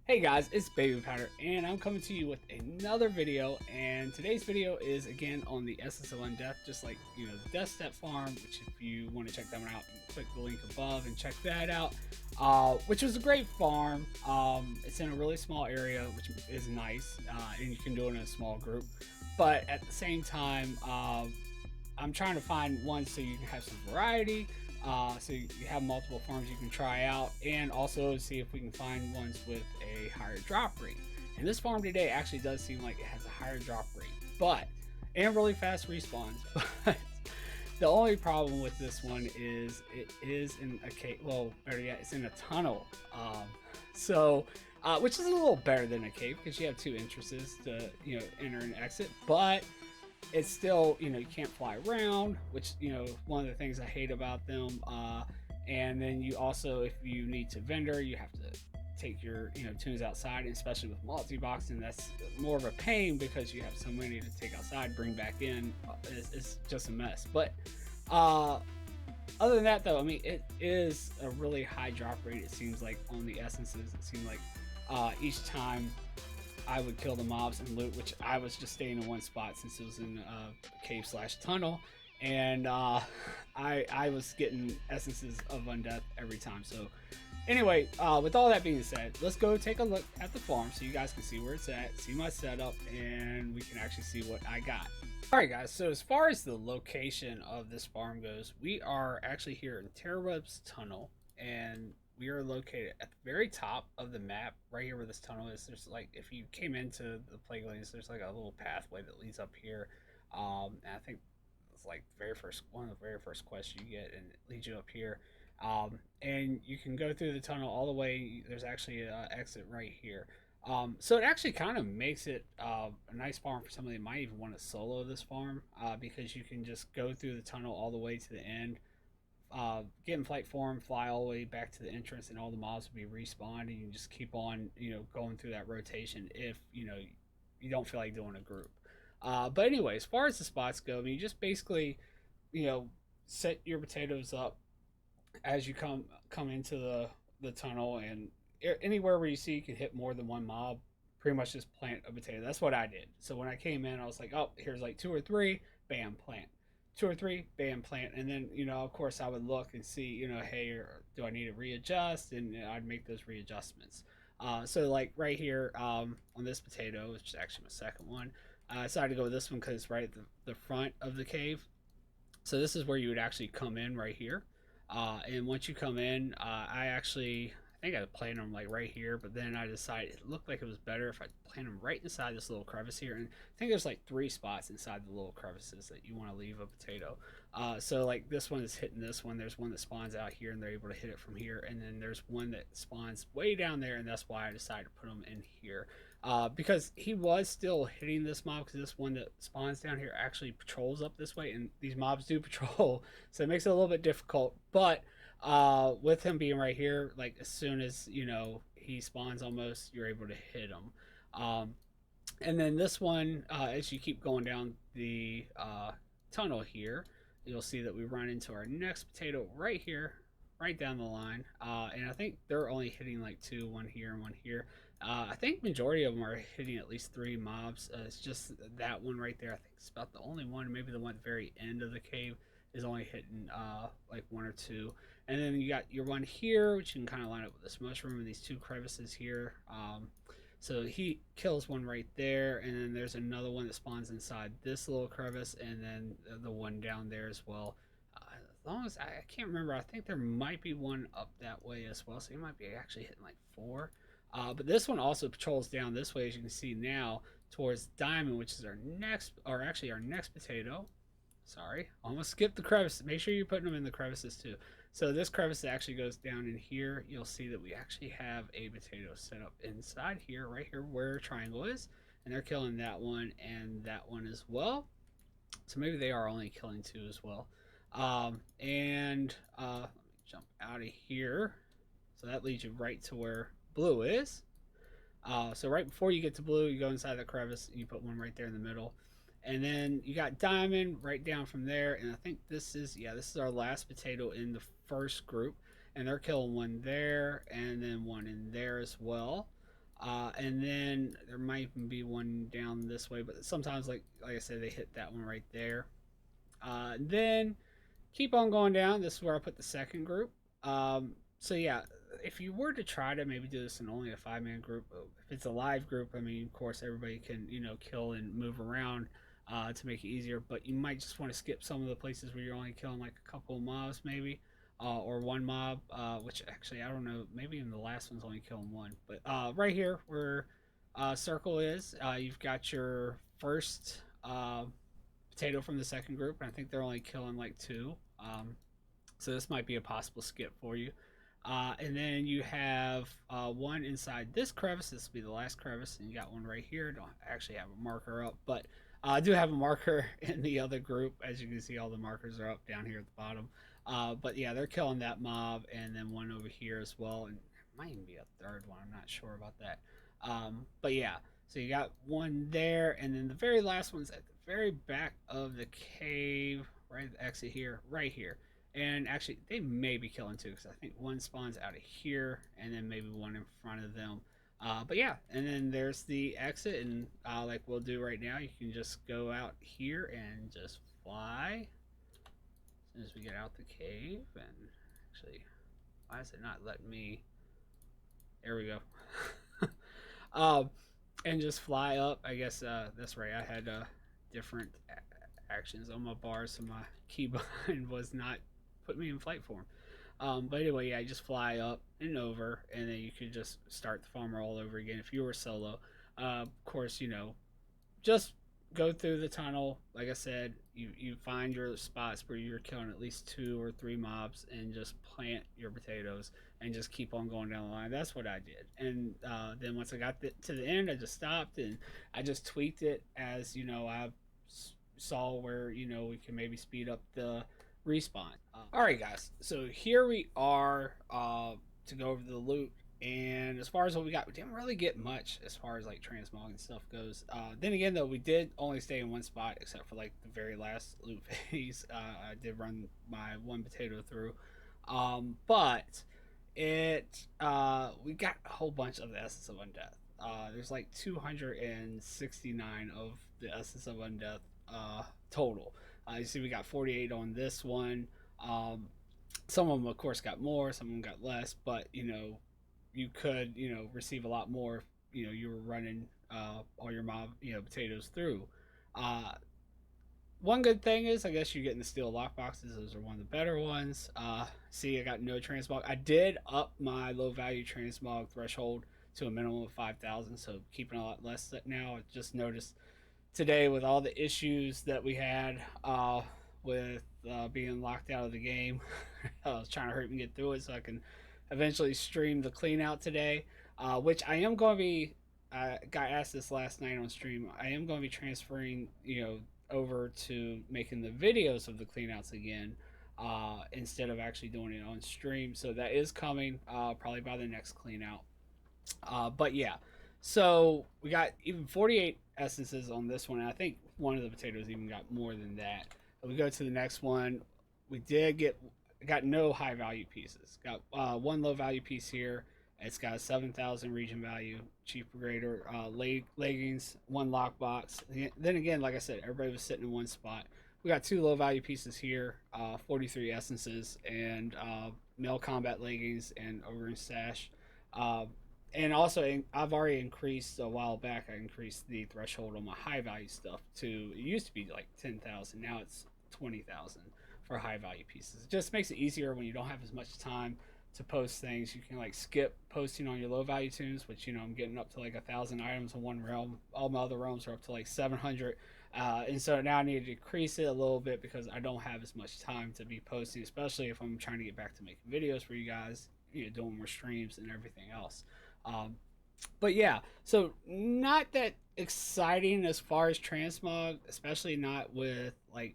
Hey guys, it's Baby Powder, and I'm coming to you with another video. And today's video is again on the SSL Undeath, just like the Death Step farm. Which, if you want to check that one out, you can click the link above and check that out. Which was a great farm. It's in a really small area, which is nice, and you can do it in a small group. But at the same time, I'm trying to find one so you can have some variety. So you have multiple farms you can try out, and also see if we can find ones with a higher drop rate. And this farm today actually does seem like it has a higher drop rate, but and really fast respawns. But the only problem with this one is it is in a cave. Well, better yet, it's in a tunnel. Which is a little better than a cave because you have two entrances to enter and exit, but it's still, you can't fly around, which, one of the things I hate about them. And then you also, if you need to vendor, you have to take your, toons outside, and especially with multiboxing, that's more of a pain because you have so many to take outside, bring back in. It's just a mess. But other than that, though, I mean, it is a really high drop rate. It seems like on the essences, it seemed like each time I would kill the mobs and loot, which I was just staying in one spot since it was in a cave / tunnel, and I was getting essences of Undeath every time. So anyway, with all that being said, let's go take a look at the farm so you guys can see where it's at, see my setup, and we can actually see what I got. Alright guys, so as far as the location of this farm goes, we are actually here in Terrorweb's tunnel, and we are located at the very top of the map, right here where this tunnel is. There's like, if you came into the Plaguelands, there's like a little pathway that leads up here. And I think it's like one of the very first quests you get, and it leads you up here. And you can go through the tunnel all the way. There's actually an exit right here. So it actually kind of makes it a nice farm for somebody that might even want to solo this farm, because you can just go through the tunnel all the way to the end, get in flight form, fly all the way back to the entrance, and all the mobs will be respawned, and you can just keep on, going through that rotation if you don't feel like doing a group. But anyway, as far as the spots go, I mean, you just basically, set your potatoes up as you come into the tunnel, and anywhere where you see you can hit more than one mob, pretty much just plant a potato. That's what I did. So when I came in, I was like, oh, here's like two or three, bam, plant. Two or three, bam, plant. And then, of course, I would look and see, hey, do I need to readjust? And I'd make those readjustments. So like right here, on this potato, which is actually my second one, I decided to go with this one because it's right at the front of the cave. So this is where you would actually come in right here. And once you come in, I think I planted them like right here, but then I decided it looked like it was better if I plant them right inside this little crevice here. And I think there's like 3 spots inside the little crevices that you want to leave a potato. So like this one is hitting this one. There's one that spawns out here, and they're able to hit it from here. And then there's one that spawns way down there, and that's why I decided to put them in here. Because he was still hitting this mob, because this one that spawns down here actually patrols up this way, and these mobs do patrol, so it makes it a little bit difficult. But with him being right here, like as soon as he spawns, almost you're able to hit him. And then this one, as you keep going down the tunnel here, you'll see that we run into our next potato right here, right down the line. And I think they're only hitting like 2, one here and one here. I think majority of them are hitting at least 3 mobs. It's just that one right there, I think it's about the only one. Maybe the one at the very end of the cave is only hitting like 1 or 2. And then you got your one here, which you can kind of line up with this mushroom and these 2 crevices here. So he kills one right there, and then there's another one that spawns inside this little crevice, and then the one down there as well. As long as I can't remember, I think there might be one up that way as well, so he might be actually hitting like 4. But this one also patrols down this way, as you can see now, towards Diamond, which is our next potato. Sorry, almost skipped the crevice. Make sure you're putting them in the crevices too. So this crevice actually goes down in here. You'll see that we actually have a potato set up inside here, right here where triangle is, and they're killing that one and that one as well. So maybe they are only killing 2 as well. Let me jump out of here. So that leads you right to where blue is. So right before you get to blue, you go inside the crevice and you put one right there in the middle. And then you got diamond right down from there, and I think this is our last potato in the first group, and they're killing one there and then one in there as well. And then there might even be one down this way, but sometimes, like I said, they hit that one right there. Then keep on going down. This is where I put the second group. So yeah, if you were to try to maybe do this in only a 5-man group, if it's a live group, I mean, of course, everybody can kill and move around to make it easier. But you might just want to skip some of the places where you're only killing like a couple of mobs, maybe. Or one mob, which actually I don't know. Maybe even the last one's only killing one. But right here, where circle is, you've got your first potato from the second group, and I think they're only killing like two. So this might be a possible skip for you. And then you have one inside this crevice. This will be the last crevice, and you got one right here. Don't actually have a marker up, but I do have a marker in the other group. As you can see, all the markers are up down here at the bottom. But yeah, they're killing that mob, and then one over here as well, and it might even be a third one. I'm not sure about that. But yeah, so you got one there, and then the very last one's at the very back of the cave, right at the exit here, right here. And actually, they may be killing two because I think one spawns out of here, and then maybe one in front of them. But yeah, and then there's the exit, and like we'll do right now, you can just go out here and just fly as soon as we get out the cave. And actually, why is it not letting me? There we go. um, and just fly up. I guess that's right. I had different actions on my bars, so my keybind was not putting me in flight form. But anyway, yeah, just fly up and over, and then you could just start the farmer all over again if you were solo. Of course, just go through the tunnel. Like I said, you find your spots where you're killing at least 2 or 3 mobs, and just plant your potatoes and just keep on going down the line. That's what I did. And then once I got to the end, I just stopped and I just tweaked it as I saw where we can maybe speed up the respawn. All right, guys. So here we are to go over the loot. And as far as what we got, we didn't really get much as far as like transmog and stuff goes. Then again, though, we did only stay in one spot except for like the very last loot phase. I did run my one potato through, but it we got a whole bunch of the essence of undeath. There's like 269 of the essence of undeath total. You see, we got 48 on this one. Some of them, of course, got more. Some of them got less. But you could receive a lot more. You were running all your mob potatoes through. One good thing is, I guess you're getting the steel lock boxes. Those are one of the better ones. See, I got no transmog. I did up my low value transmog threshold to a minimum of 5,000, so keeping a lot less now. I just noticed today with all the issues that we had with being locked out of the game. I was trying to hurry and get through it so I can eventually stream the clean out today, which I am going to be. I got asked this last night on stream. I am going to be transferring, over to making the videos of the cleanouts again, instead of actually doing it on stream. So that is coming, probably by the next cleanout. But yeah, so we got even 48 essences on this one. And I think one of the potatoes even got more than that. We go to the next one. We got no high value pieces. Got one low value piece here. It's got a 7,000 region value, chief brigader, leggings, one lockbox. Then again, like I said, everybody was sitting in one spot. We got 2 low value pieces here, 43 essences, and male combat leggings and ogre sash. And also, I've already increased a while back. I increased the threshold on my high value stuff to, it used to be like 10,000. Now it's 20,000 for high value pieces. It just makes it easier when you don't have as much time to post things. You can like skip posting on your low value toons, which I'm getting up to like 1,000 items in one realm. All my other realms are up to like 700, and so now I need to decrease it a little bit because I don't have as much time to be posting, especially if I'm trying to get back to making videos for you guys, doing more streams and everything else. But yeah, so not that exciting as far as transmog, especially not with like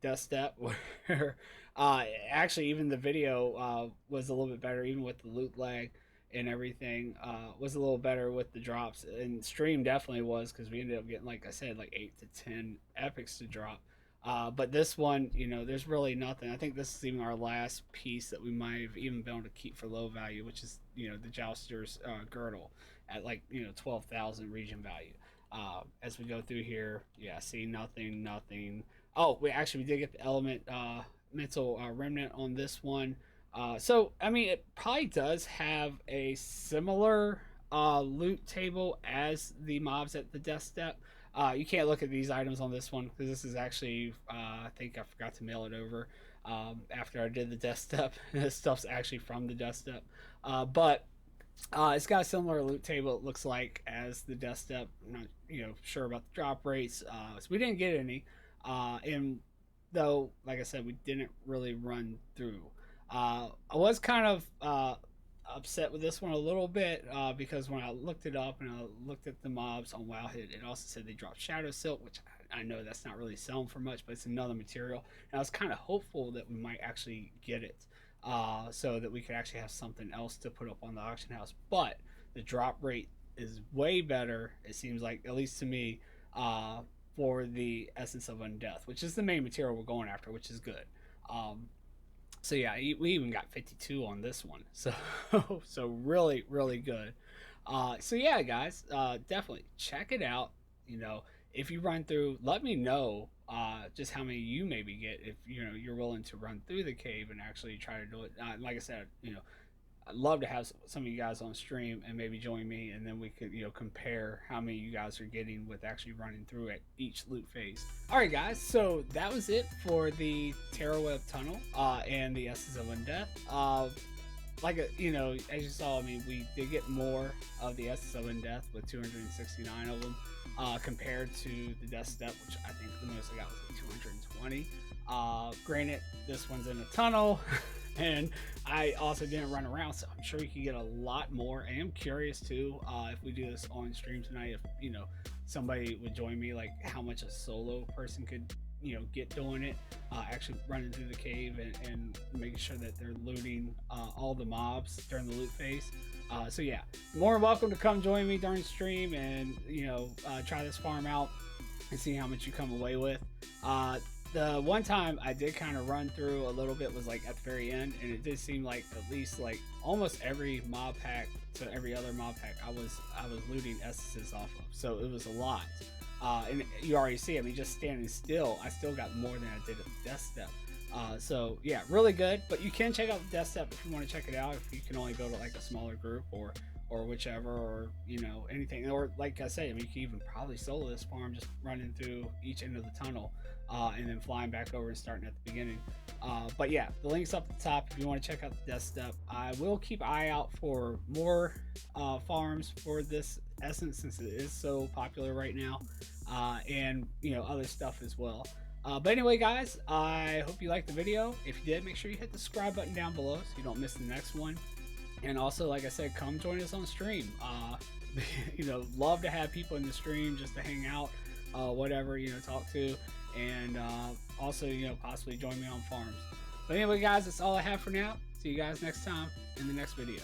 Death Step, where actually even the video was a little bit better, even with the loot lag and everything, was a little better with the drops, and stream definitely was because we ended up getting, like I said, like 8 to 10 epics to drop. But this one, there's really nothing. I think this is even our last piece that we might have even been able to keep for low value, which is, the Jouster's girdle. at like 12,000 region value. As we go through here, yeah, see nothing. Oh, we did get the element mental remnant on this one. So I mean, it probably does have a similar loot table as the mobs at the death step. You can't look at these items on this one because this is actually I think I forgot to mail it over after I did the death step. This stuff's actually from the death step, but it's got a similar loot table, it looks like, as the death step. I'm not sure about the drop rates, so we didn't get any. And though, like I said, we didn't really run through. I was kind of upset with this one a little bit because when I looked it up and I looked at the mobs on Wowhit, it also said they dropped Shadow Silk, which I know that's not really selling for much, but it's another material. And I was kind of hopeful that we might actually get it so that we could actually have something else to put up on the auction house. But the drop rate is way better, it seems like, at least to me, for the Essence of Undeath, which is the main material we're going after, which is good. So yeah, we even got 52 on this one, so so really good. So yeah, guys, definitely check it out. If you run through, let me know just how many you maybe get if you're willing to run through the cave and actually try to do it. Like I said, I'd love to have some of you guys on stream and maybe join me, and then we could compare how many you guys are getting with actually running through at each loot phase. All right, guys, so that was it for the Terrorweb tunnel and the Essence of Undeath. As you saw, I mean, we did get more of the Essence of Undeath with 269 of them compared to the Death Step, which I think the most I got was like 220. Granted, this one's in a tunnel. And I also didn't run around, so I'm sure you can get a lot more. I am curious too, if we do this on stream tonight, if somebody would join me, like how much a solo person could get doing it, actually running through the cave and making sure that they're looting all the mobs during the loot phase. So yeah, more welcome to come join me during stream and try this farm out and see how much you come away with. The one time I did kind of run through a little bit was like at the very end, and it did seem like at least like almost every mob pack to every other mob pack I was looting essences off of, so it was a lot. And you already see, I mean, just standing still, I still got more than I did at the Death Step. So yeah, really good. But you can check out the Death Step if you want to check it out. If you can only go to like a smaller group or whichever, or anything, or like I say, I mean, you can even probably solo this farm, just running through each end of the tunnel and then flying back over and starting at the beginning. But yeah, the link's up at the top if you want to check out the Death Step. I will keep an eye out for more farms for this essence since it is so popular right now, and other stuff as well. But anyway, guys, I hope you liked the video. If you did, make sure you hit the subscribe button down below so you don't miss the next one. And also, like I said, come join us on stream. Love to have people in the stream just to hang out, whatever, talk to, and also, possibly join me on farms. But anyway, guys, that's all I have for now. See you guys next time in the next video.